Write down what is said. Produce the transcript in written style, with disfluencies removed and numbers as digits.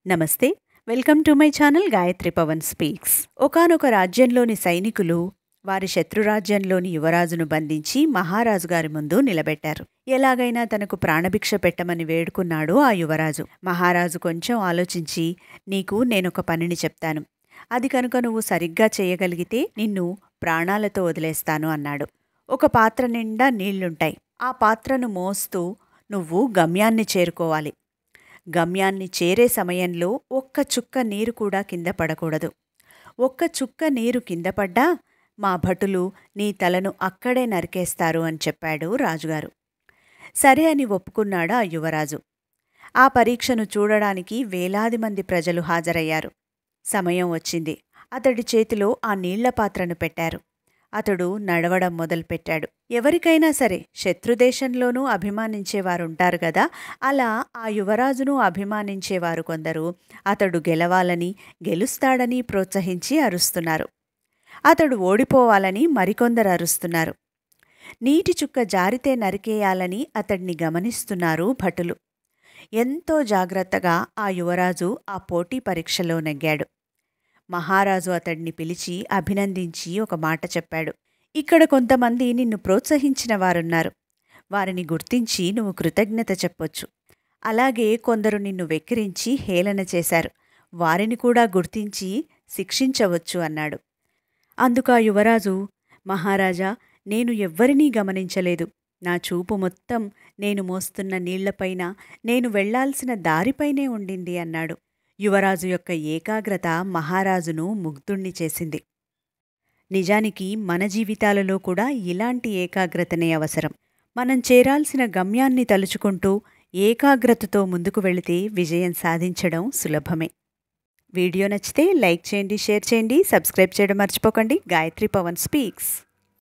నమస్తే. Welcome to my channel Gayatri Pavan speaks. ఒకానొక రాజ్యంలోని సైనికులు వారి శత్రురాజ్యంలోని యువరాజును బంధించి మహారాజు గారి ముందు నిలబెట్టారు. ఎలాగైనా తనకు ప్రాణభిక్ష పెట్టమని వేడుకున్నాడు ఆ యువరాజు. మహారాజు కొంచెం ఆలోచించి, నీకు నేనొక పనిని చెప్తాను. అది కనుక నువ్వు సరిగ్గా చేయగలిగితే నిన్ను ప్రాణాలతో వదిలేస్తాను అన్నాడు. ఒక పాత్ర నిండా నీళ్లుంటాయి. ఆ పాత్రను మోస్తూ నువ్వు గమ్యాన్ని చేరుకోవాలి. గమ్యాన్ని చేరే సమయంలో ఒక్క చుక్క నీరు కూడా కింద పడకూడదు. ఒక్క చుక్క నీరు కింద పడ్డా మా భటులు నీ తలను అక్కడే నరికేస్తారు అని చెప్పాడు రాజుగారు. సరే అని ఒప్పుకున్నాడు ఆ యువరాజు. ఆ పరీక్షను చూడడానికి వేలాది మంది ప్రజలు హాజరయ్యారు. సమయం వచ్చింది. అతడి చేతిలో ఆ నీళ్ల పాత్రను పెట్టారు. అతడు నడవడం మొదలుపెట్టాడు. ఎవరికైనా సరే శత్రుదేశంలోనూ అభిమానించేవారుంటారు గదా, అలా ఆ యువరాజును అభిమానించేవారు కొందరు అతడు గెలవాలని, గెలుస్తాడని ప్రోత్సహించి అరుస్తున్నారు. అతడు ఓడిపోవాలని మరికొందరు అరుస్తున్నారు. నీటి చుక్క జారితే నరికేయాలని అతడిని గమనిస్తున్నారు భటులు. ఎంతో జాగ్రత్తగా ఆ యువరాజు ఆ పోటీ పరీక్షలో నెగ్గాడు. మహారాజు అతడిని పిలిచి అభినందించి ఒక మాట చెప్పాడు. ఇక్కడ కొంతమంది నిన్ను ప్రోత్సహించిన వారున్నారు. వారిని గుర్తించి నువ్వు కృతజ్ఞత చెప్పొచ్చు. అలాగే కొందరు నిన్ను వెక్కిరించి హేళన చేశారు. వారిని కూడా గుర్తించి శిక్షించవచ్చు అన్నాడు. అందుకా యువరాజు, మహారాజా, నేను ఎవ్వరినీ గమనించలేదు. నా చూపు మొత్తం నేను మోస్తున్న నీళ్లపైన, నేను వెళ్లాల్సిన దారిపైనే ఉండింది అన్నాడు. యువరాజు యొక్క ఏకాగ్రత మహారాజును ముగ్ధుణ్ణి చేసింది. నిజానికి మన జీవితాలలో కూడా ఇలాంటి ఏకాగ్రతనే అవసరం. మనం చేరాల్సిన గమ్యాన్ని తలుచుకుంటూ ఏకాగ్రతతో ముందుకు వెళితే విజయం సాధించడం సులభమే. వీడియో నచ్చితే లైక్ చేయండి, షేర్ చేయండి, సబ్స్క్రైబ్ చేయడం మర్చిపోకండి. గాయత్రి పవన్ స్పీక్స్.